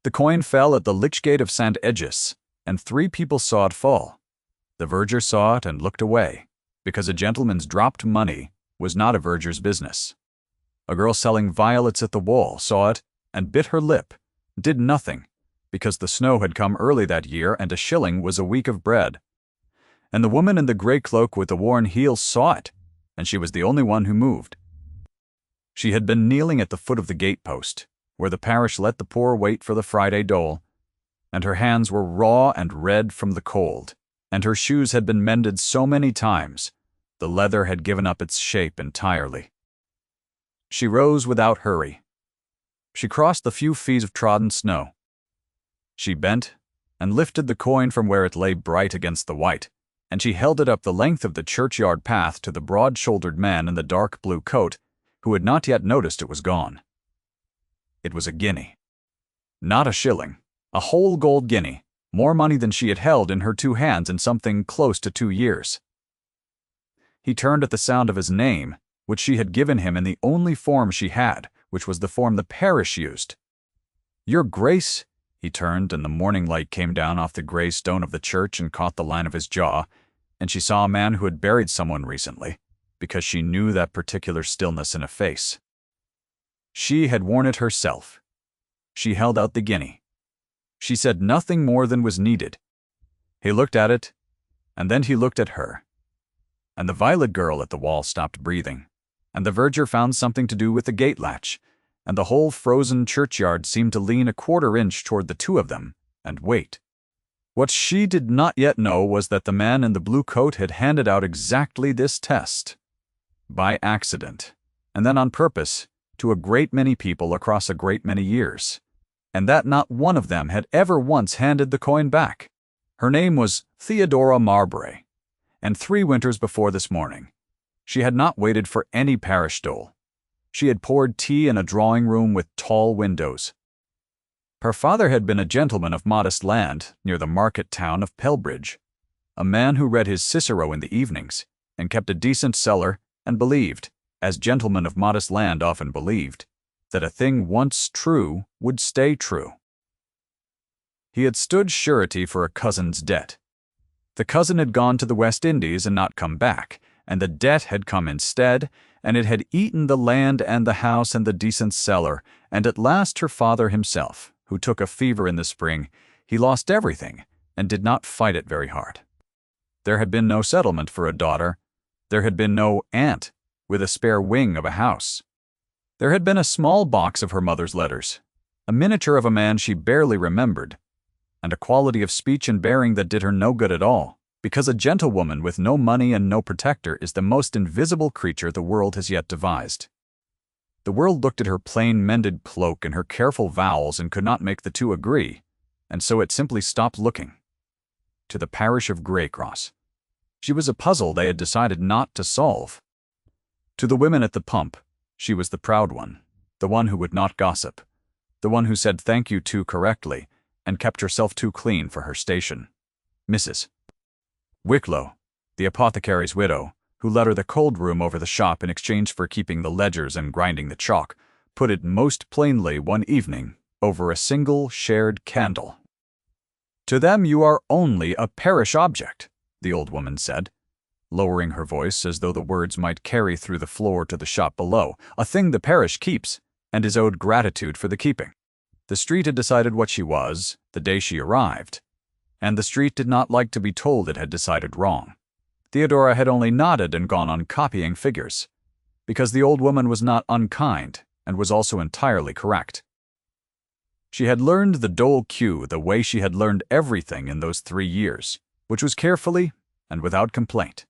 The coin fell at the lich gate of St. Egis, and 3 people saw it fall. The verger saw it and looked away, because a gentleman's dropped money was not a verger's business. A girl selling violets at the wall saw it and bit her lip, did nothing, because the snow had come early that year and a shilling was a week of bread. And the woman in the grey cloak with the worn heels saw it, and she was the only one who moved. She had been kneeling at the foot of the gatepost, where the parish let the poor wait for the Friday dole, and her hands were raw and red from the cold, and her shoes had been mended so many times, the leather had given up its shape entirely. She rose without hurry. She crossed the few feet of trodden snow. She bent and lifted the coin from where it lay bright against the white, and she held it up the length of the churchyard path to the broad-shouldered man in the dark blue coat, who had not yet noticed it was gone. It was a guinea. Not a shilling, a whole gold guinea, more money than she had held in her 2 hands in something close to 2 years. He turned at the sound of his name, which she had given him in the only form she had, which was the form the parish used. "Your Grace," he turned, and the morning light came down off the grey stone of the church and caught the line of his jaw, and she saw a man who had buried someone recently, because she knew that particular stillness in a face. She had worn it herself. She held out the guinea. She said nothing more than was needed. He looked at it, and then he looked at her. And the violet girl at the wall stopped breathing, and the verger found something to do with the gate latch, and the whole frozen churchyard seemed to lean a 1/4 inch toward the 2 of them, and wait. What she did not yet know was that the man in the blue coat had handed out exactly this test, by accident, and then on purpose, to a great many people across a great many years, and that not one of them had ever once handed the coin back. Her name was Theodora Marbury, and 3 winters before this morning, she had not waited for any parish dole. She had poured tea in a drawing-room with tall windows. Her father had been a gentleman of modest land near the market town of Pelbridge, a man who read his Cicero in the evenings, and kept a decent cellar, and believed, as gentlemen of modest land often believed, that a thing once true would stay true. He had stood surety for a cousin's debt. The cousin had gone to the West Indies and not come back, and the debt had come instead, and it had eaten the land and the house and the decent cellar, and at last her father himself, who took a fever in the spring, he lost everything, and did not fight it very hard. There had been no settlement for a daughter. There had been no aunt with a spare wing of a house. There had been a small box of her mother's letters, a miniature of a man she barely remembered, and a quality of speech and bearing that did her no good at all, because a gentlewoman with no money and no protector is the most invisible creature the world has yet devised. The world looked at her plain mended cloak and her careful vowels and could not make the 2 agree, and so it simply stopped looking. To the parish of Greycross. She was a puzzle they had decided not to solve. To the women at the pump, she was the proud one, the one who would not gossip, the one who said thank you too correctly and kept herself too clean for her station. Mrs. Wicklow, the apothecary's widow, who let her the cold room over the shop in exchange for keeping the ledgers and grinding the chalk, put it most plainly one evening over a single shared candle. "To them you are only a parish object," the old woman said, lowering her voice as though the words might carry through the floor to the shop below, "a thing the parish keeps, and is owed gratitude for the keeping. The street had decided what she was the day she arrived, and the street did not like to be told it had decided wrong. Theodora had only nodded and gone on copying figures, because the old woman was not unkind and was also entirely correct. She had learned the dole cue the way she had learned everything in those 3 years, which was carefully and without complaint.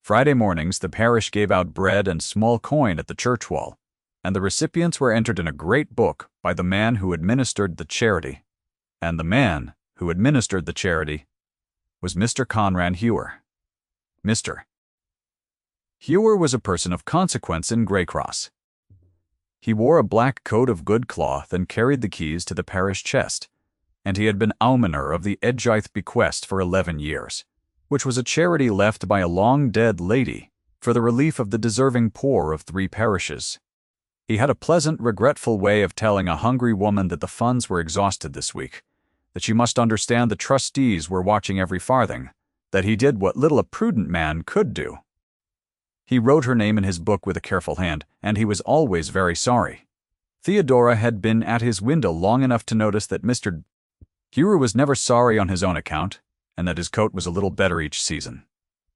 Friday mornings the parish gave out bread and small coin at the church wall, and the recipients were entered in a great book by the man who administered the charity, and the man who administered the charity was Mr. Conrad Hewer. Mr. Hewer was a person of consequence in Greycross. He wore a black coat of good cloth and carried the keys to the parish chest, and he had been almoner of the Edgithe bequest for 11 years, which was a charity left by a long-dead lady for the relief of the deserving poor of 3 parishes. He had a pleasant, regretful way of telling a hungry woman that the funds were exhausted this week, that she must understand the trustees were watching every farthing, that he did what little a prudent man could do. He wrote her name in his book with a careful hand, and he was always very sorry. Theodora had been at his window long enough to notice that Mr. Hewer was never sorry on his own account, and that his coat was a little better each season,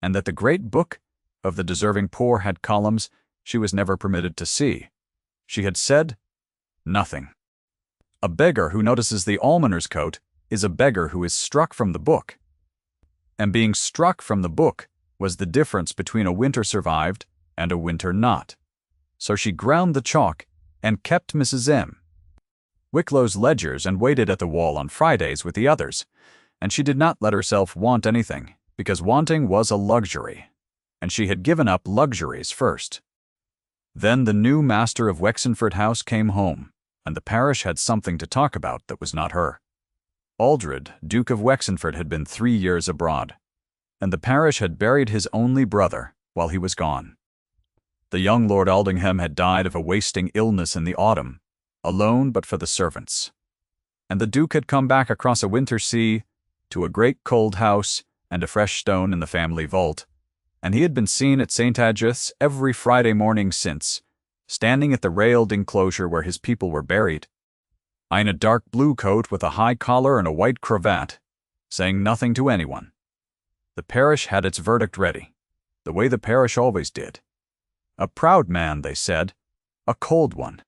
and that the great book of the deserving poor had columns she was never permitted to see. She had said nothing. A beggar who notices the almoner's coat is a beggar who is struck from the book. And being struck from the book was the difference between a winter survived and a winter not. So she ground the chalk and kept Mrs. M. Wicklow's ledgers and waited at the wall on Fridays with the others, and she did not let herself want anything, because wanting was a luxury, and she had given up luxuries first. Then the new master of Wexenford House came home, and the parish had something to talk about that was not her. Aldred, Duke of Wexenford, had been 3 years abroad, and the parish had buried his only brother while he was gone. The young Lord Aldingham had died of a wasting illness in the autumn, alone but for the servants. And the Duke had come back across a winter sea to a great cold house and a fresh stone in the family vault, and he had been seen at St. Agith's every Friday morning since, standing at the railed enclosure where his people were buried, in a dark blue coat with a high collar and a white cravat, saying nothing to anyone. The parish had its verdict ready, the way the parish always did. A proud man, they said, a cold one.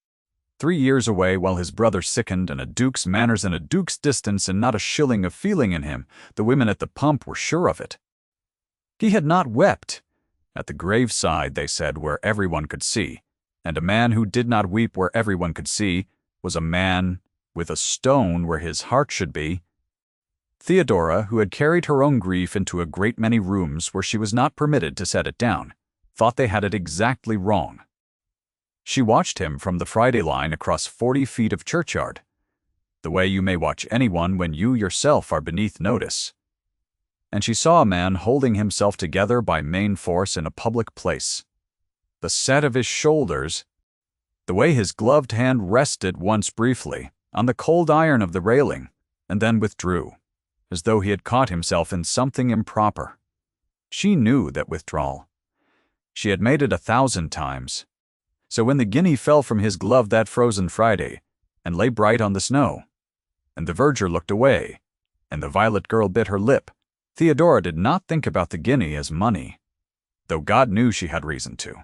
3 years away while his brother sickened, and a duke's manners and a duke's distance, and not a shilling of feeling in him. The women at the pump were sure of it. He had not wept at the graveside, they said, where everyone could see, and a man who did not weep where everyone could see was a man with a stone where his heart should be. Theodora, who had carried her own grief into a great many rooms where she was not permitted to set it down, thought they had it exactly wrong. She watched him from the Friday line across 40 feet of churchyard, the way you may watch anyone when you yourself are beneath notice. And she saw a man holding himself together by main force in a public place. The set of his shoulders, the way his gloved hand rested once briefly on the cold iron of the railing, and then withdrew, as though he had caught himself in something improper. She knew that withdrawal. She had made it 1,000 times. So when the guinea fell from his glove that frozen Friday, and lay bright on the snow, and the verger looked away, and the violet girl bit her lip, Theodora did not think about the guinea as money, though God knew she had reason to.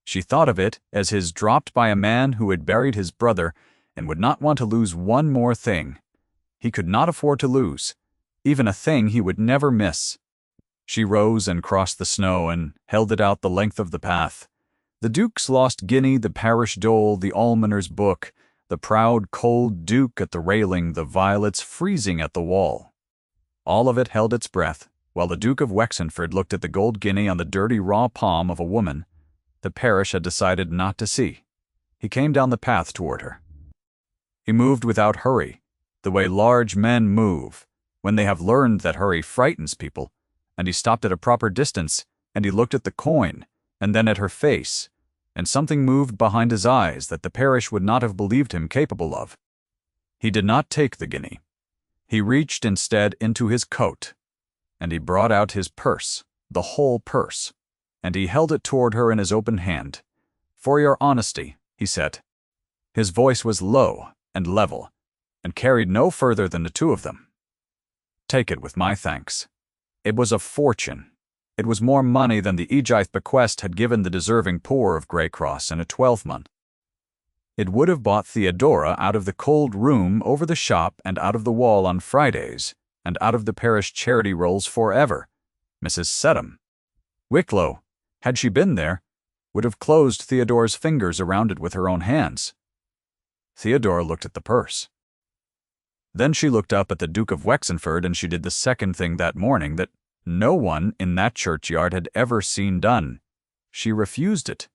She thought of it as his dropped by a man who had buried his brother and would not want to lose one more thing. He could not afford to lose, even a thing he would never miss. She rose and crossed the snow and held it out the length of the path. The Duke's lost guinea, the parish dole, the almoner's book, the proud, cold Duke at the railing, the violets freezing at the wall. All of it held its breath, while the Duke of Wexenford looked at the gold guinea on the dirty raw palm of a woman the parish had decided not to see. He came down the path toward her. He moved without hurry, the way large men move when they have learned that hurry frightens people, and he stopped at a proper distance, and he looked at the coin, and then at her face, and something moved behind his eyes that the parish would not have believed him capable of. He did not take the guinea. He reached instead into his coat, and he brought out his purse, the whole purse, and he held it toward her in his open hand. "For your honesty," he said. His voice was low and level, and carried no further than the two of them. "Take it with my thanks." It was a fortune. It was more money than the Egypth bequest had given the deserving poor of Greycross in a 12-month. It would have bought Theodora out of the cold room over the shop and out of the wall on Fridays, and out of the parish charity rolls forever. Mrs. Sedham, Wicklow, had she been there, would have closed Theodora's fingers around it with her own hands. Theodora looked at the purse. Then she looked up at the Duke of Wexenford, and she did the second thing that morning that no one in that churchyard had ever seen done. She refused it.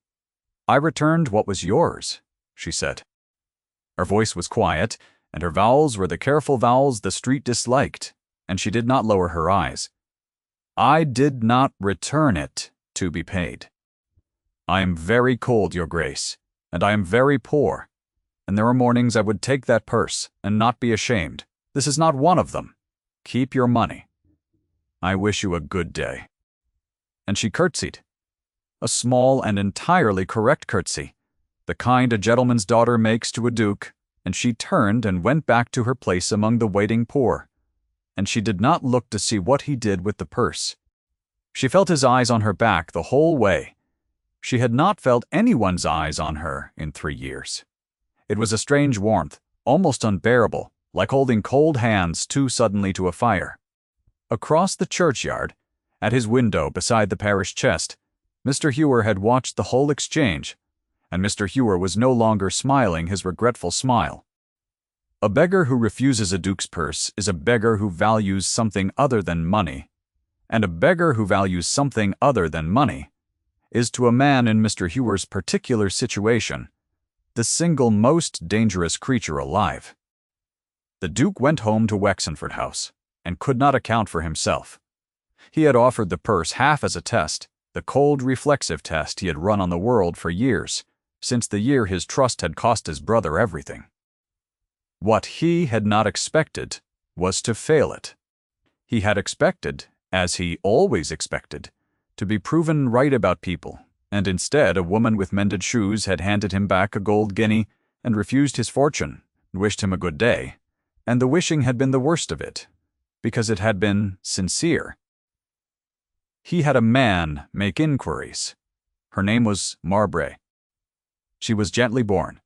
"I returned what was yours," she said. Her voice was quiet, and her vowels were the careful vowels the street disliked, and she did not lower her eyes. "I did not return it to be paid." "I am very cold, your grace. and I am very poor, and there are mornings I would take that purse and not be ashamed. This is not one of them. Keep your money. I wish you a good day." And she curtsied. A small and entirely correct curtsy, the kind a gentleman's daughter makes to a duke, and she turned and went back to her place among the waiting poor, and she did not look to see what he did with the purse. She felt his eyes on her back the whole way. She had not felt anyone's eyes on her in 3 years. It was a strange warmth, almost unbearable, like holding cold hands too suddenly to a fire. Across the churchyard, at his window beside the parish chest, Mr. Hewer had watched the whole exchange, and Mr. Hewer was no longer smiling his regretful smile. A beggar who refuses a duke's purse is a beggar who values something other than money, and a beggar who values something other than money is to a man in Mr. Hewer's particular situation the single most dangerous creature alive. The Duke went home to Wexenford House, and could not account for himself. He had offered the purse half as a test, the cold reflexive test he had run on the world for years, since the year his trust had cost his brother everything. What he had not expected was to fail it. He had expected, as he always expected, to be proven right about people, and instead a woman with mended shoes had handed him back a gold guinea and refused his fortune, and wished him a good day, and the wishing had been the worst of it, because it had been sincere. He had a man make inquiries. Her name was Marbray. She was gently born,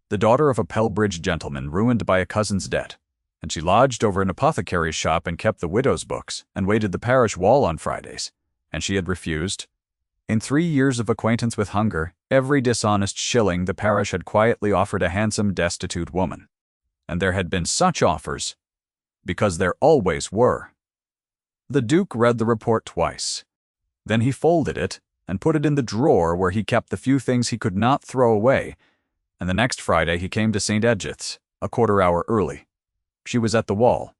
the daughter of a Pelbridge gentleman ruined by a cousin's debt, and she lodged over an apothecary's shop and kept the widow's books and waited the parish wall on Fridays, and she had refused. In 3 years of acquaintance with hunger, every dishonest shilling the parish had quietly offered a handsome destitute woman, and there had been such offers, because there always were. The Duke read the report twice. Then he folded it and put it in the drawer where he kept the few things he could not throw away, and the next Friday he came to St. Edgeth's, a quarter-hour early. She was at the wall.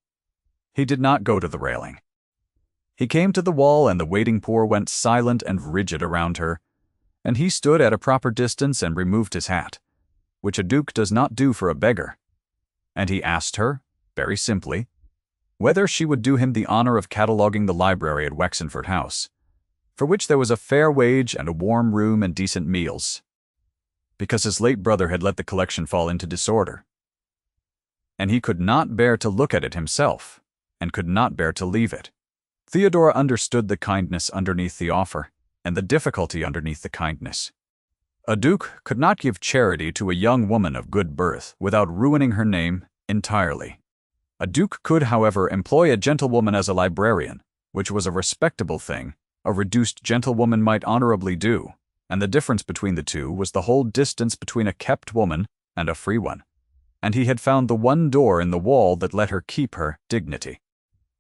He did not go to the railing. He came to the wall, and the waiting poor went silent and rigid around her, and he stood at a proper distance and removed his hat, which a duke does not do for a beggar. And he asked her, very simply, whether she would do him the honor of cataloguing the library at Wexenford House, for which there was a fair wage and a warm room and decent meals, because his late brother had let the collection fall into disorder. And he could not bear to look at it himself, and could not bear to leave it. Theodora understood the kindness underneath the offer, and the difficulty underneath the kindness. A duke could not give charity to a young woman of good birth without ruining her name entirely. A duke could, however, employ a gentlewoman as a librarian, which was a respectable thing a reduced gentlewoman might honorably do, and the difference between the two was the whole distance between a kept woman and a free one, and he had found the one door in the wall that let her keep her dignity.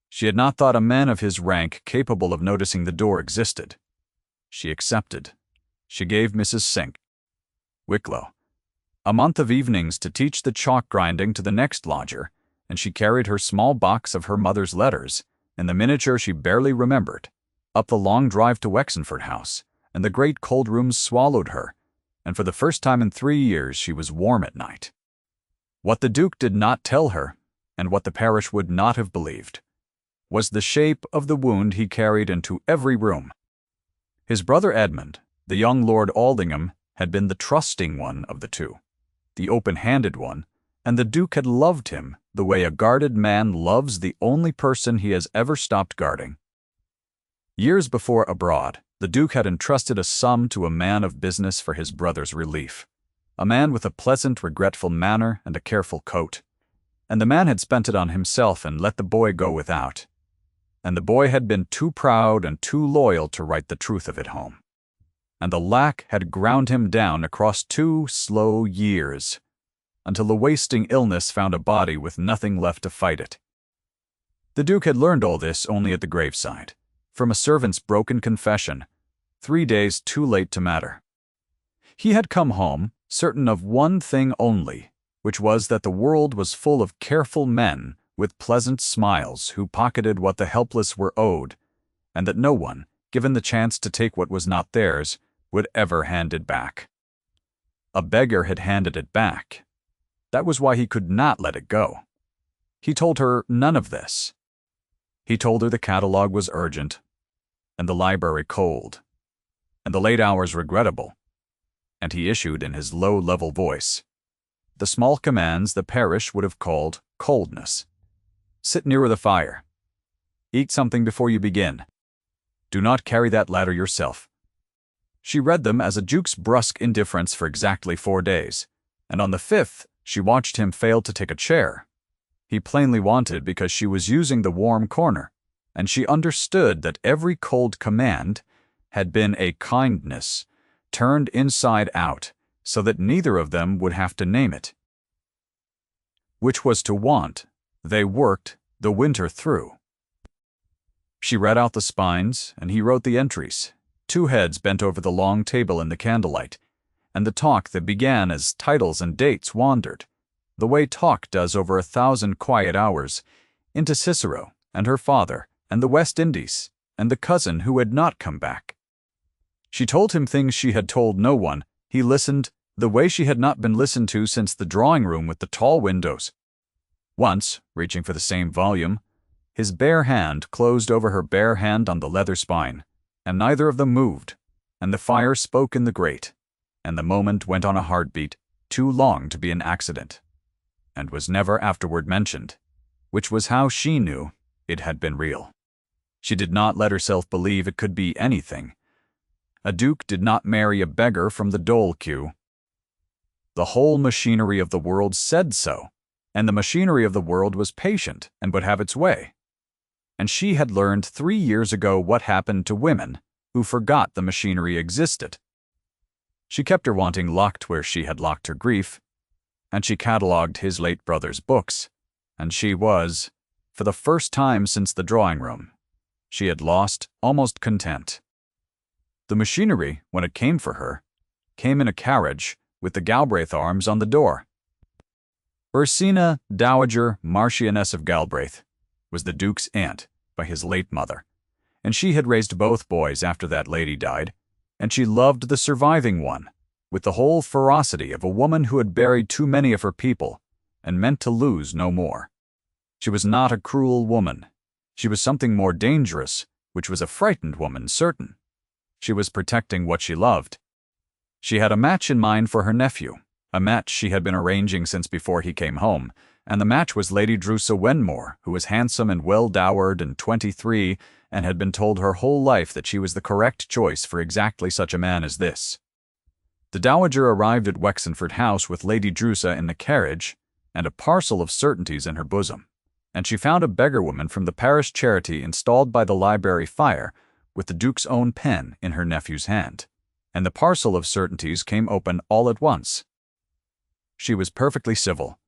She had not thought a man of his rank capable of noticing the door existed. She accepted. She gave Mrs. Sink, Wicklow, a month of evenings to teach the chalk grinding to the next lodger, and she carried her small box of her mother's letters, in the miniature she barely remembered, up the long drive to Wexenford House, and the great cold rooms swallowed her, and for the first time in 3 years she was warm at night. What the Duke did not tell her, and what the parish would not have believed, was the shape of the wound he carried into every room. His brother Edmund, the young Lord Aldingham, had been the trusting one of the two, the open-handed one, and the Duke had loved him the way a guarded man loves the only person he has ever stopped guarding. Years before abroad, the Duke had entrusted a sum to a man of business for his brother's relief, a man with a pleasant, regretful manner and a careful coat, and the man had spent it on himself and let the boy go without, and the boy had been too proud and too loyal to write the truth of it home, and the lack had ground him down across 2 slow years, until a wasting illness found a body with nothing left to fight it. The Duke had learned all this only at the graveside, from a servant's broken confession, 3 days too late to matter. He had come home, certain of one thing only, which was that the world was full of careful men with pleasant smiles who pocketed what the helpless were owed, and that no one, given the chance to take what was not theirs, would ever hand it back. A beggar had handed it back. That was why he could not let it go. He told her none of this. He told her the catalog was urgent, and the library cold, and the late hours regrettable, and he issued in his low-level voice the small commands the parish would have called coldness. Sit nearer the fire. Eat something before you begin. Do not carry that ladder yourself. She read them as a duke's brusque indifference for exactly 4 days, and on the 5th she watched him fail to take a chair. He plainly wanted because she was using the warm corner, and she understood that every cold command had been a kindness, turned inside out, so that neither of them would have to name it. Which was to want, they worked the winter through. She read out the spines, and he wrote the entries. 2 heads bent over the long table in the candlelight, and the talk that began as titles and dates wandered, the way talk does over 1,000 quiet hours, into Cicero and her father and the West Indies and the cousin who had not come back. She told him things she had told no one. He listened the way she had not been listened to since the drawing room with the tall windows. Once, reaching for the same volume, his bare hand closed over her bare hand on the leather spine, and neither of them moved, and the fire spoke in the grate, and the moment went on a heartbeat too long to be an accident, and was never afterward mentioned, which was how she knew it had been real. She did not let herself believe it could be anything. A duke did not marry a beggar from the dole queue. The whole machinery of the world said so, and the machinery of the world was patient and would have its way. And she had learned 3 years ago what happened to women who forgot the machinery existed. She kept her wanting locked where she had locked her grief, and she catalogued his late brother's books, and she was, for the first time since the drawing room, she had lost almost content. The machinery, when it came for her, came in a carriage with the Galbraith arms on the door. Ursina, Dowager Marchioness of Galbraith, was the Duke's aunt by his late mother, and she had raised both boys after that lady died, and she loved the surviving one with the whole ferocity of a woman who had buried too many of her people and meant to lose no more. She was not a cruel woman. She was something more dangerous, which was a frightened woman, certain. She was protecting what she loved. She had a match in mind for her nephew, a match she had been arranging since before he came home, and the match was Lady Drusa Wenmore, who was handsome and well-dowered and 23, and had been told her whole life that she was the correct choice for exactly such a man as this. The Dowager arrived at Wexenford House with Lady Drusa in the carriage, and a parcel of certainties in her bosom, and she found a beggar woman from the parish charity installed by the library fire, with the Duke's own pen in her nephew's hand, and the parcel of certainties came open all at once. She was perfectly civil.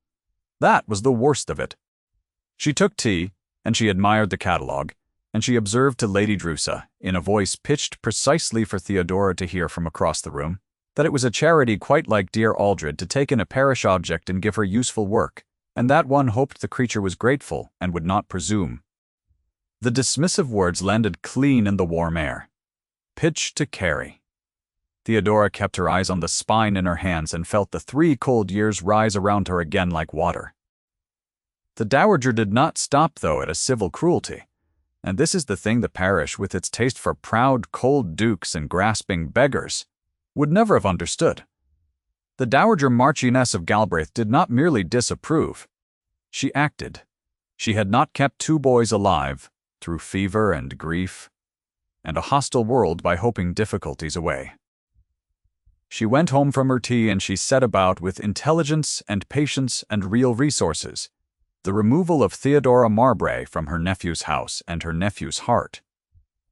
That was the worst of it. She took tea, and she admired the catalogue, and she observed to Lady Drusa, in a voice pitched precisely for Theodora to hear from across the room, that it was a charity quite like dear Aldred to take in a parish object and give her useful work, and that one hoped the creature was grateful and would not presume. The dismissive words landed clean in the warm air. Pitch to carry. Theodora kept her eyes on the spine in her hands and felt the 3 cold years rise around her again like water. The Dowager did not stop, though, at a civil cruelty, and this is the thing the parish, with its taste for proud, cold dukes and grasping beggars, would never have understood. The Dowager Marchioness of Galbraith did not merely disapprove. She acted. She had not kept 2 boys alive, through fever and grief, and a hostile world by hoping difficulties away. She went home from her tea and she set about with intelligence and patience and real resources, the removal of Theodora Marbray from her nephew's house and her nephew's heart.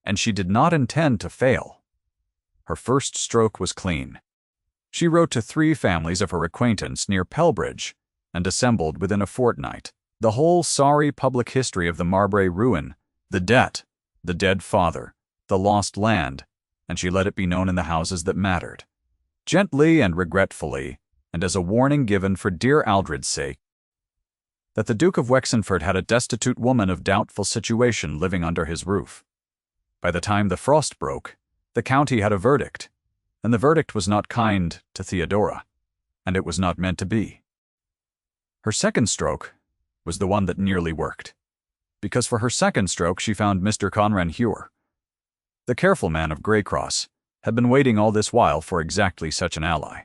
And she did not intend to fail. Her first stroke was clean. She wrote to 3 families of her acquaintance near Pelbridge, and assembled within a fortnight the whole sorry public history of the Marbray ruin, the debt, the dead father, the lost land, and she let it be known in the houses that mattered, gently and regretfully, and as a warning given for dear Aldred's sake, that the Duke of Wexenford had a destitute woman of doubtful situation living under his roof. By the time the frost broke, the county had a verdict, and the verdict was not kind to Theodora. and it was not meant to be. Her second stroke was the one that nearly worked, because for her second stroke she found Mr. Conran Hewer. The careful man of Greycross had been waiting all this while for exactly such an ally.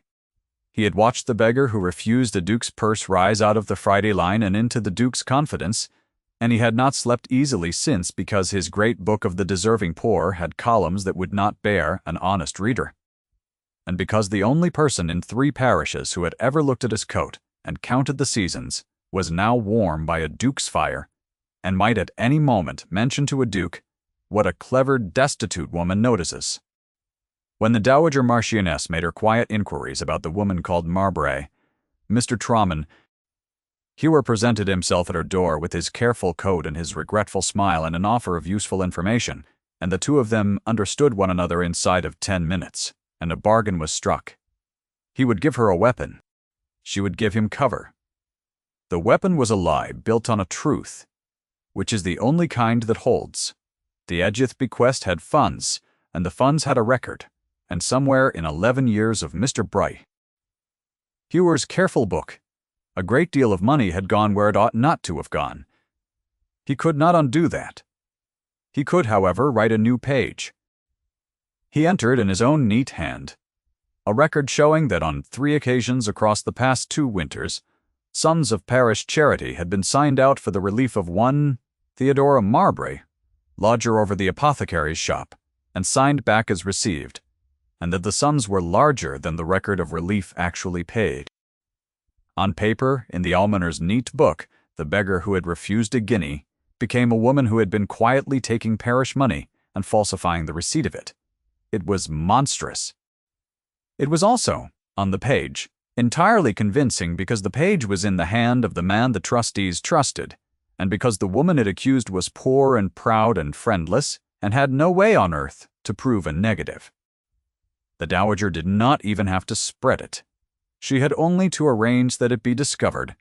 He had watched the beggar who refused a duke's purse rise out of the Friday line and into the duke's confidence, and he had not slept easily since because his great book of the deserving poor had columns that would not bear an honest reader. And because the only person in 3 parishes who had ever looked at his coat and counted the seasons was now warm by a duke's fire, and might at any moment mention to a duke what a clever, destitute woman notices. When the Dowager Marchioness made her quiet inquiries about the woman called Marbray, Mr. Trommen Hewer presented himself at her door with his careful coat and his regretful smile and an offer of useful information, and the two of them understood one another inside of 10 minutes, and a bargain was struck. He would give her a weapon. She would give him cover. The weapon was a lie built on a truth, which is the only kind that holds. The Edgeworth bequest had funds, and the funds had a record, and somewhere in 11 years of Mr. Bright Hewer's careful book, a great deal of money had gone where it ought not to have gone. He could not undo that. He could, however, write a new page. He entered in his own neat hand a record showing that on 3 occasions across the past 2 winters, sums of parish charity had been signed out for the relief of one Theodora Marbray, lodger over the apothecary's shop, and signed back as received, and that the sums were larger than the record of relief actually paid. On paper, in the almoner's neat book, the beggar who had refused a guinea became a woman who had been quietly taking parish money and falsifying the receipt of it. It was monstrous. It was also, on the page, entirely convincing because the page was in the hand of the man the trustees trusted, and because the woman it accused was poor and proud and friendless, and had no way on earth to prove a negative. The Dowager did not even have to spread it. She had only to arrange that it be discovered,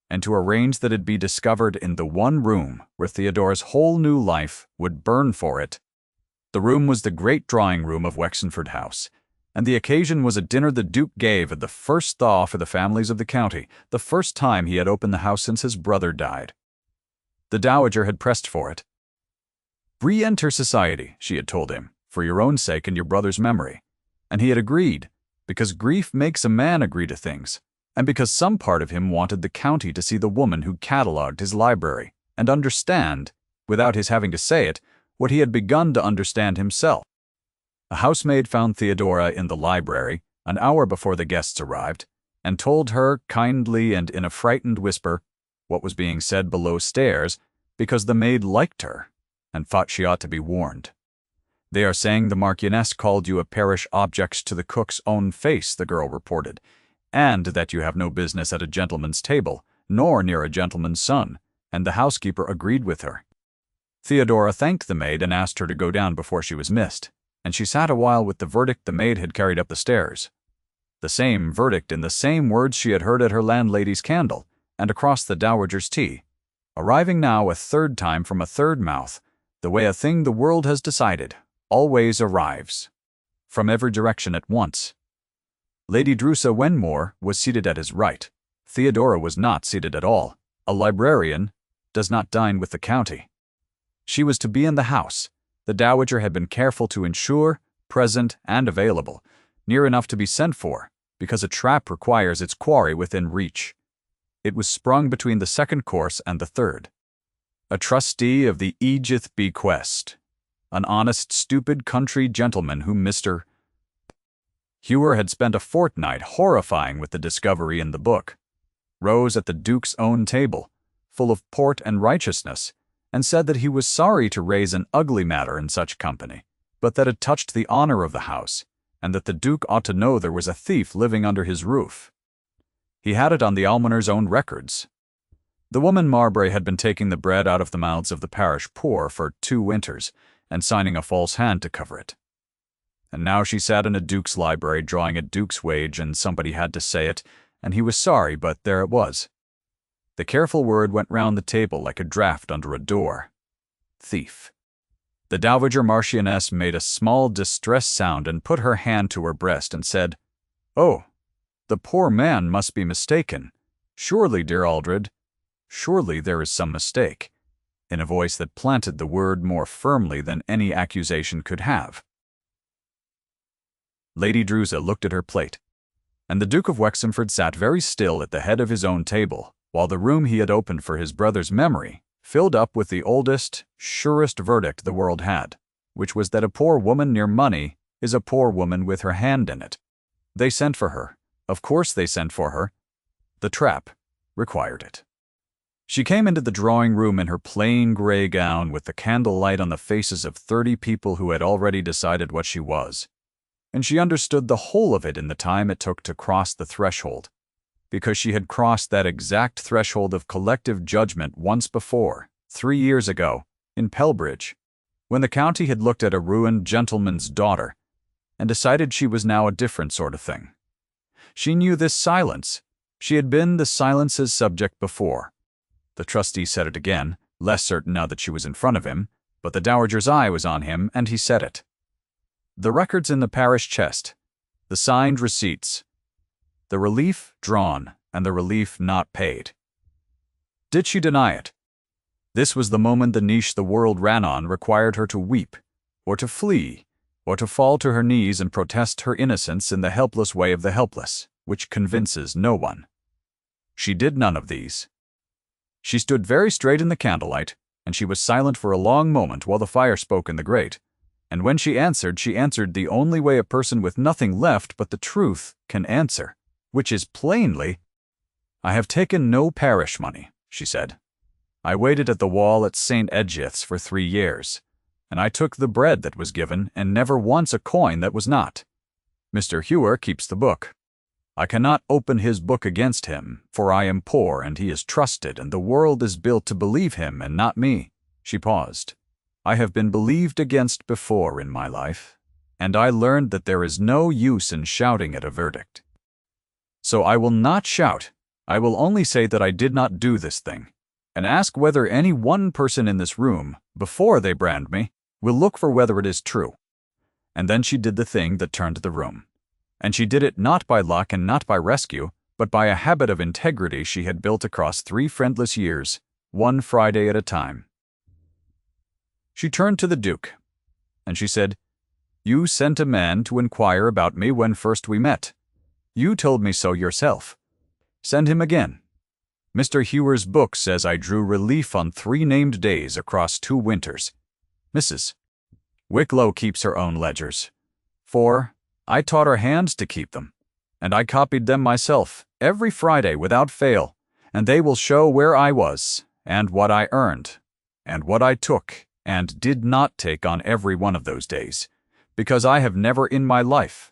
and to arrange that it be discovered in the one room where Theodora's whole new life would burn for it. The room was the great drawing-room of Wexenford House, and the occasion was a dinner the Duke gave at the first thaw for the families of the county, the first time he had opened the house since his brother died. The Dowager had pressed for it. "Re-enter society," she had told him, "for your own sake and your brother's memory." And he had agreed, because grief makes a man agree to things, and because some part of him wanted the county to see the woman who catalogued his library, and understand, without his having to say it, what he had begun to understand himself. A housemaid found Theodora in the library an hour before the guests arrived, and told her kindly and in a frightened whisper what was being said below stairs, because the maid liked her and thought she ought to be warned. "They are saying the Marchioness called you a parish object to the cook's own face," the girl reported, "and that you have no business at a gentleman's table, nor near a gentleman's son," and the housekeeper agreed with her. Theodora thanked the maid and asked her to go down before she was missed, and she sat a while with the verdict the maid had carried up the stairs. The same verdict in the same words she had heard at her landlady's candle, and across the Dowager's tea, arriving now a 3rd time from a 3rd mouth, the way a thing the world has decided always arrives, from every direction at once. Lady Drusa Wenmore was seated at his right. Theodora was not seated at all. A librarian does not dine with the county. She was to be in the house. The Dowager had been careful to ensure, present and available, near enough to be sent for, because a trap requires its quarry within reach. It was sprung between the 2nd course and the 3rd. A trustee of the Edgeworth bequest, an honest, stupid country gentleman whom Mr. Hewer had spent a fortnight horrifying with the discovery in the book, rose at the Duke's own table, full of port and righteousness, and said that he was sorry to raise an ugly matter in such company, but that it touched the honor of the house, and that the Duke ought to know there was a thief living under his roof. He had it on the almoner's own records. The woman Marbray had been taking the bread out of the mouths of the parish poor for 2 winters, and signing a false hand to cover it. And now she sat in a duke's library drawing a duke's wage, and somebody had to say it, and he was sorry, but there it was. The careful word went round the table like a draught under a door. Thief. The Dowager Marchioness made a small distressed sound and put her hand to her breast and said, "Oh, The poor man must be mistaken. Surely, dear Aldred, surely there is some mistake," in a voice that planted the word more firmly than any accusation could have. Lady Drusa looked at her plate, and the Duke of Wexenford sat very still at the head of his own table, while the room he had opened for his brother's memory filled up with the oldest, surest verdict the world had, which was that a poor woman near money is a poor woman with her hand in it. They sent for her. Of course they sent for her. The trap required it. She came into the drawing-room in her plain gray gown with the candlelight on the faces of 30 people who had already decided what she was, and she understood the whole of it in the time it took to cross the threshold, because she had crossed that exact threshold of collective judgment once before, 3 years ago, in Pelbridge, when the county had looked at a ruined gentleman's daughter and decided she was now a different sort of thing. She knew this silence. She had been the silence's subject before. The trustee said it again, less certain now that she was in front of him, but the dowager's eye was on him, and he said it. The records in the parish chest, the signed receipts, the relief drawn, and the relief not paid. Did she deny it? This was the moment the niche the world ran on required her to weep, or to flee, or to fall to her knees and protest her innocence in the helpless way of the helpless, which convinces no one. She did none of these. She stood very straight in the candlelight, and she was silent for a long moment while the fire spoke in the grate, and when she answered the only way a person with nothing left but the truth can answer, which is plainly, "I have taken no parish money," she said. "I waited at the wall at St. Edgith's for 3 years, and I took the bread that was given, and never once a coin that was not. Mr. Hewer keeps the book. I cannot open his book against him, for I am poor and he is trusted, and the world is built to believe him and not me." She paused. "I have been believed against before in my life, and I learned that there is no use in shouting at a verdict. So I will not shout. I will only say that I did not do this thing, and ask whether any one person in this room, before they brand me, will look for whether it is true." And then she did the thing that turned the room. And she did it not by luck and not by rescue, but by a habit of integrity she had built across 3 friendless years, one Friday at a time. She turned to the Duke, and she said, "You sent a man to inquire about me when first we met. You told me so yourself. Send him again. Mr. Hewer's book says I drew relief on 3 named days across 2 winters. Mrs. Wicklow keeps her own ledgers. 4. I taught her hands to keep them, and I copied them myself every Friday without fail, and they will show where I was, and what I earned, and what I took and did not take on every one of those days, because I have never in my life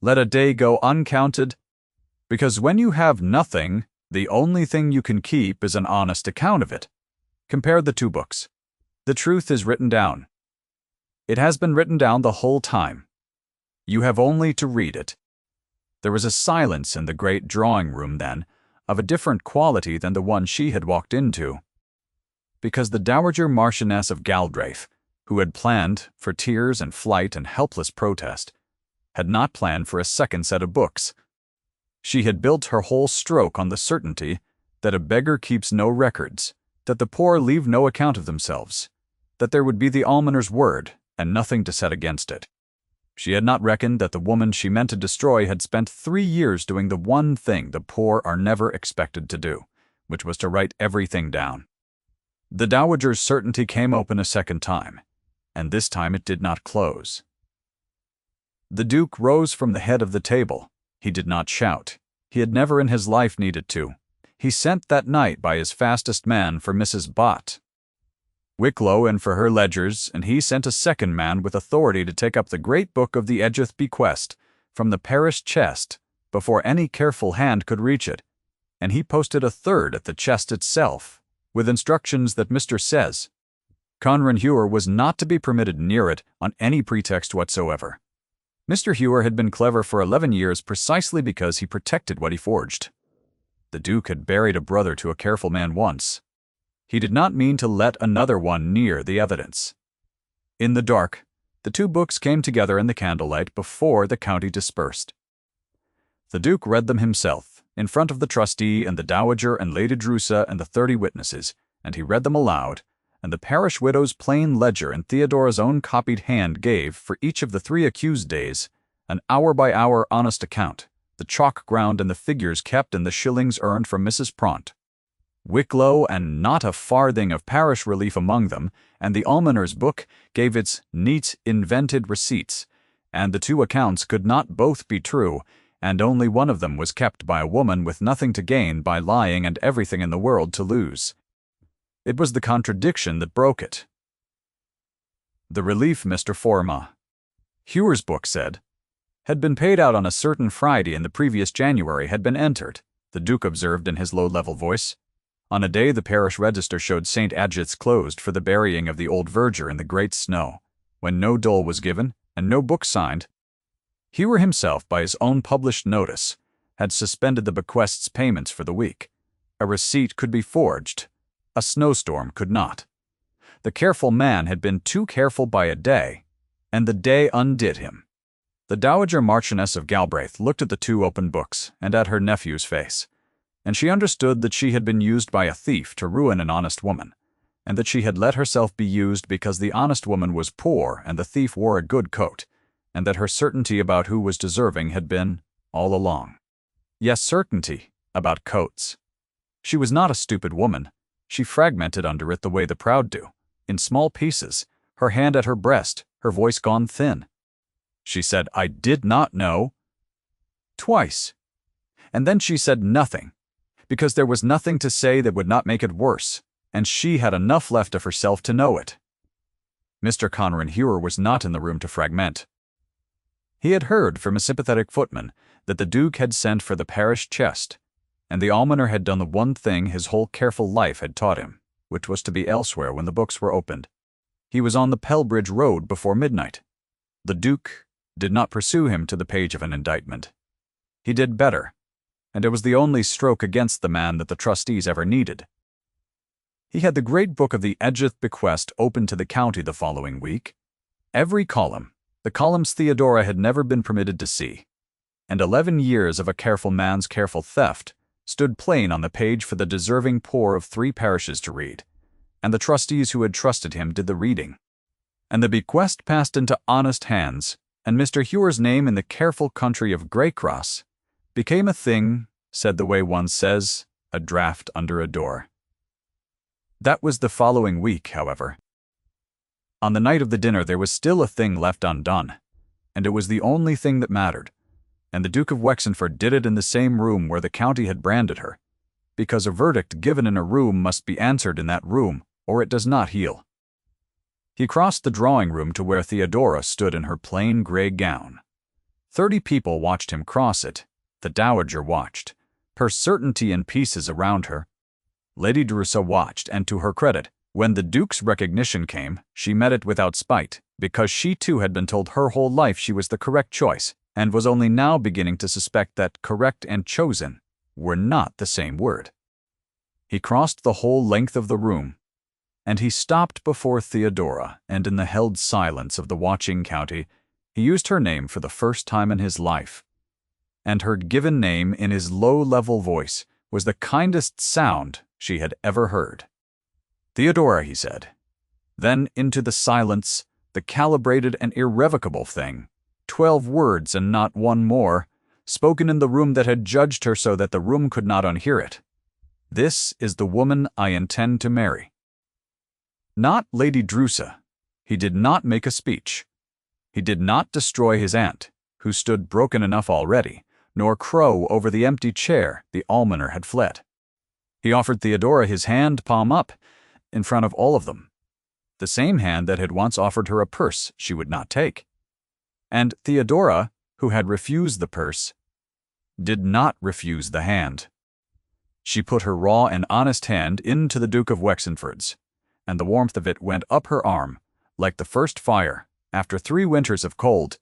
let a day go uncounted, because when you have nothing, the only thing you can keep is an honest account of it. Compare the 2 books. The truth is written down. It has been written down the whole time. You have only to read it." There was a silence in the great drawing-room then, of a different quality than the one she had walked into, because the Dowager Marchioness of Galbraith, who had planned for tears and flight and helpless protest, had not planned for a second set of books. She had built her whole stroke on the certainty that a beggar keeps no records, that the poor leave no account of themselves, that there would be the almoner's word and nothing to set against it. She had not reckoned that the woman she meant to destroy had spent 3 years doing the one thing the poor are never expected to do, which was to write everything down. The dowager's certainty came open a second time, and this time it did not close. The Duke rose from the head of the table. He did not shout. He had never in his life needed to. He sent that night by his fastest man for Mrs. Bott, Wicklow, and for her ledgers, and he sent a second man with authority to take up the great book of the Edgith bequest from the parish chest before any careful hand could reach it, and he posted a third at the chest itself, with instructions that Mr. Says, Conran Hewer was not to be permitted near it on any pretext whatsoever. Mr. Hewer had been clever for 11 years precisely because he protected what he forged. The Duke had buried a brother to a careful man once. He did not mean to let another one near the evidence. In the dark, the 2 books came together in the candlelight before the county dispersed. The Duke read them himself, in front of the trustee and the Dowager and Lady Drusa and the 30 witnesses, and he read them aloud, and the parish widow's plain ledger in Theodora's own copied hand gave, for each of the 3 accused days, an hour-by-hour honest account, the chalk ground and the figures kept and the shillings earned from Mrs. Pront. Wicklow, and not a farthing of parish relief among them, and the almoner's book gave its neat, invented receipts, and the 2 accounts could not both be true, and only one of them was kept by a woman with nothing to gain by lying and everything in the world to lose. It was the contradiction that broke it. The relief, Mr. Forma, Hewer's book said, had been paid out on a certain Friday in the previous January had been entered, the Duke observed in his low-level voice. On a day the parish register showed St. Agit's closed for the burying of the old verger in the great snow, when no dole was given and no book signed. Hewer himself, by his own published notice, had suspended the bequest's payments for the week. A receipt could be forged. A snowstorm could not. The careful man had been too careful by a day, and the day undid him. The Dowager Marchioness of Galbraith looked at the 2 open books and at her nephew's face, and she understood that she had been used by a thief to ruin an honest woman, and that she had let herself be used because the honest woman was poor and the thief wore a good coat, and that her certainty about who was deserving had been, all along. Yes, certainty about coats. She was not a stupid woman. She fragmented under it the way the proud do, in small pieces, her hand at her breast, her voice gone thin. She said, "I did not know," twice, and then she said nothing, because there was nothing to say that would not make it worse, and she had enough left of herself to know it. Mr. Conran Hewer was not in the room to fragment. He had heard from a sympathetic footman that the Duke had sent for the parish chest, and the almoner had done the one thing his whole careful life had taught him, which was to be elsewhere when the books were opened. He was on the Pelbridge Road before midnight. The Duke did not pursue him to the page of an indictment. He did better, and it was the only stroke against the man that the trustees ever needed. He had the great book of the Edgeth bequest open to the county the following week. Every column, the columns Theodora had never been permitted to see, and 11 years of a careful man's careful theft, stood plain on the page for the deserving poor of 3 parishes to read, and the trustees who had trusted him did the reading. And the bequest passed into honest hands, and Mr. Hewer's name in the careful country of Greycross became a thing, said the way one says, a draught under a door. That was the following week, however. On the night of the dinner there was still a thing left undone, and it was the only thing that mattered, and the Duke of Wexenford did it in the same room where the county had branded her, because a verdict given in a room must be answered in that room, or it does not heal. He crossed the drawing-room to where Theodora stood in her plain grey gown. 30 people watched him cross it. The Dowager watched, her certainty in pieces around her. Lady Drusa watched, and to her credit, when the Duke's recognition came, she met it without spite, because she too had been told her whole life she was the correct choice, and was only now beginning to suspect that correct and chosen were not the same word. He crossed the whole length of the room, and he stopped before Theodora, and in the held silence of the watching county, he used her name for the first time in his life. And her given name in his low-level voice was the kindest sound she had ever heard. "Theodora," he said. Then into the silence, the calibrated and irrevocable thing, 12 words and not one more, spoken in the room that had judged her so that the room could not unhear it. "This is the woman I intend to marry." Not Lady Drusa. He did not make a speech. He did not destroy his aunt, who stood broken enough already, nor crow over the empty chair the almoner had fled. He offered Theodora his hand, palm up, in front of all of them, the same hand that had once offered her a purse she would not take. And Theodora, who had refused the purse, did not refuse the hand. She put her raw and honest hand into the Duke of Wexenford's, and the warmth of it went up her arm, like the first fire, after 3 winters of cold,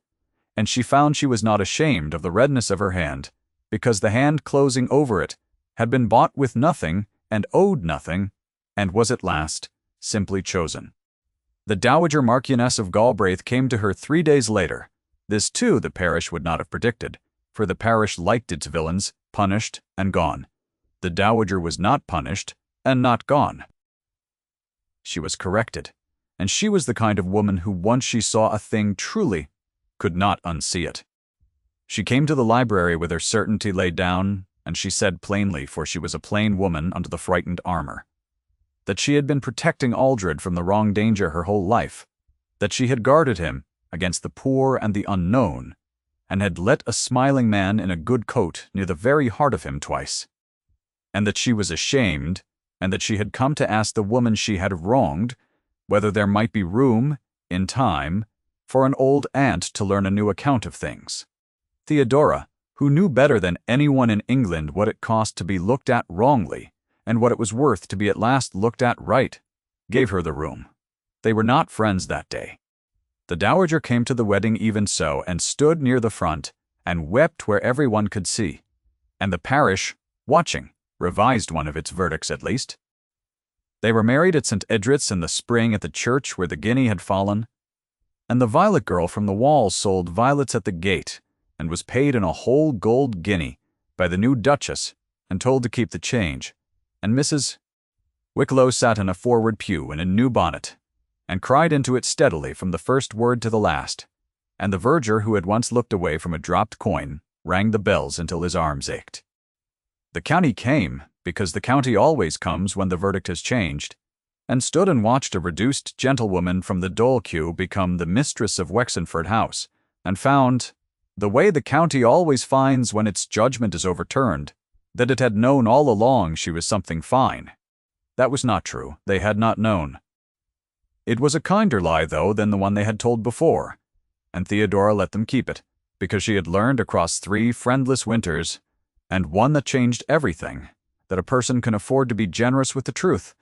and she found she was not ashamed of the redness of her hand, because the hand closing over it had been bought with nothing and owed nothing, and was at last simply chosen. The Dowager Marchioness of Galbraith came to her 3 days later. This, too, the parish would not have predicted, for the parish liked its villains, punished and gone. The dowager was not punished and not gone. She was corrected, and she was the kind of woman who, once she saw a thing truly, could not unsee it. She came to the library with her certainty laid down, and she said plainly, for she was a plain woman under the frightened armor, that she had been protecting Aldred from the wrong danger her whole life, that she had guarded him against the poor and the unknown, and had let a smiling man in a good coat near the very heart of him twice, and that she was ashamed, and that she had come to ask the woman she had wronged whether there might be room, in time, for an old aunt to learn a new account of things. Theodora, who knew better than anyone in England what it cost to be looked at wrongly, and what it was worth to be at last looked at right, gave her the room. They were not friends that day. The dowager came to the wedding even so, and stood near the front, and wept where everyone could see, and the parish, watching, revised one of its verdicts at least. They were married at St. Edric's in the spring at the church where the guinea had fallen, and the violet girl from the wall sold violets at the gate, and was paid in a whole gold guinea by the new duchess, and told to keep the change, and Mrs. Wicklow sat in a forward pew in a new bonnet, and cried into it steadily from the first word to the last, and the verger, who had once looked away from a dropped coin, rang the bells until his arms ached. The county came, because the county always comes when the verdict has changed, and stood and watched a reduced gentlewoman from the dole queue become the mistress of Wexenford House, and found, the way the county always finds when its judgment is overturned, that it had known all along she was something fine. That was not true. They had not known. It was a kinder lie, though, than the one they had told before, and Theodora let them keep it, because she had learned across 3 friendless winters, and one that changed everything, that a person can afford to be generous with the truth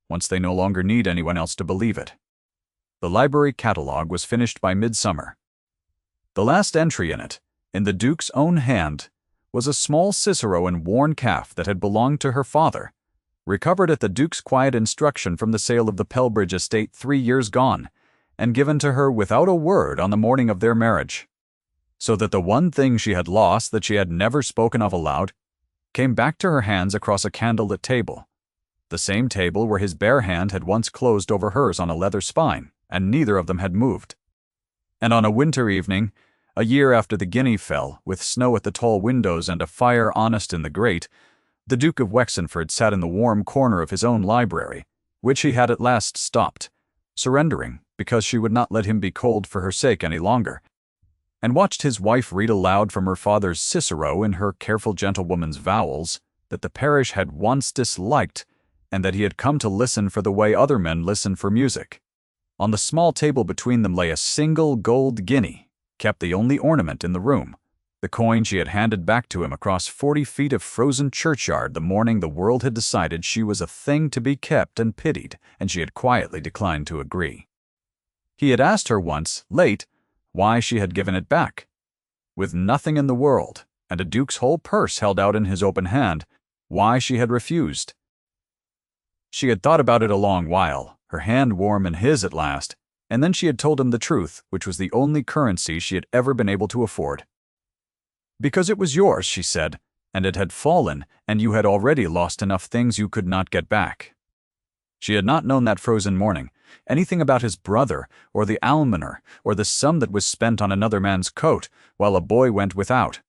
once they no longer need anyone else to believe it. The library catalogue was finished by midsummer. The last entry in it, in the Duke's own hand, was a small Cicero and worn calf that had belonged to her father, recovered at the Duke's quiet instruction from the sale of the Pelbridge estate 3 years gone, and given to her without a word on the morning of their marriage, so that the one thing she had lost that she had never spoken of aloud came back to her hands across a candlelit table, the same table where his bare hand had once closed over hers on a leather spine, and neither of them had moved. And on a winter evening, a year after the guinea fell, with snow at the tall windows and a fire honest in the grate, the Duke of Wexenford sat in the warm corner of his own library, which he had at last stopped, surrendering because she would not let him be cold for her sake any longer, and watched his wife read aloud from her father's Cicero in her careful gentlewoman's vowels that the parish had once disliked, and that he had come to listen for the way other men listen for music. On the small table between them lay a single gold guinea, kept the only ornament in the room, the coin she had handed back to him across 40 feet of frozen churchyard the morning the world had decided she was a thing to be kept and pitied, and she had quietly declined to agree. He had asked her once, late, why she had given it back. With nothing in the world, and a duke's whole purse held out in his open hand, why she had refused. She had thought about it a long while, her hand warm in his at last, and then she had told him the truth, which was the only currency she had ever been able to afford. Because it was yours, she said, and it had fallen, and you had already lost enough things you could not get back. She had not known that frozen morning anything about his brother, or the almoner, or the sum that was spent on another man's coat, while a boy went without.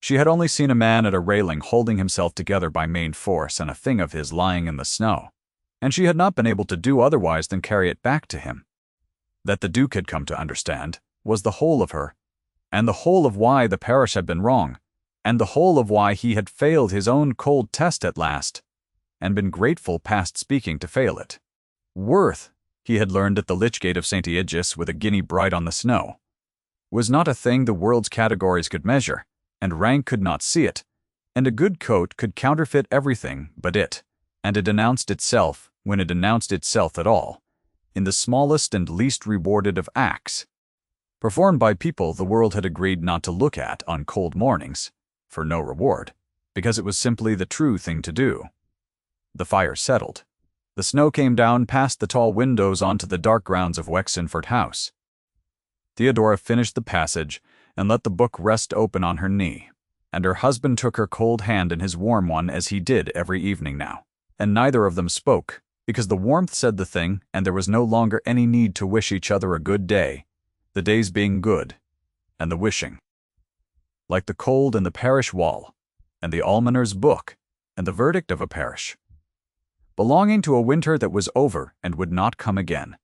She had only seen a man at a railing holding himself together by main force, and a thing of his lying in the snow, and she had not been able to do otherwise than carry it back to him. That the Duke had come to understand was the whole of her, and the whole of why the parish had been wrong, and the whole of why he had failed his own cold test at last, and been grateful past speaking to fail it. Worth, he had learned at the lich gate of St. Aegis with a guinea bright on the snow, was not a thing the world's categories could measure, and rank could not see it, and a good coat could counterfeit everything but it, and it announced itself, when it announced itself at all, in the smallest and least rewarded of acts, performed by people the world had agreed not to look at on cold mornings, for no reward, because it was simply the true thing to do. The fire settled. The snow came down past the tall windows onto the dark grounds of Wexenford House. Theodora finished the passage, and let the book rest open on her knee. And her husband took her cold hand in his warm one as he did every evening now. And neither of them spoke, because the warmth said the thing, and there was no longer any need to wish each other a good day, the days being good, and the wishing. Like the cold in the parish wall, and the almoner's book, and the verdict of a parish, belonging to a winter that was over and would not come again.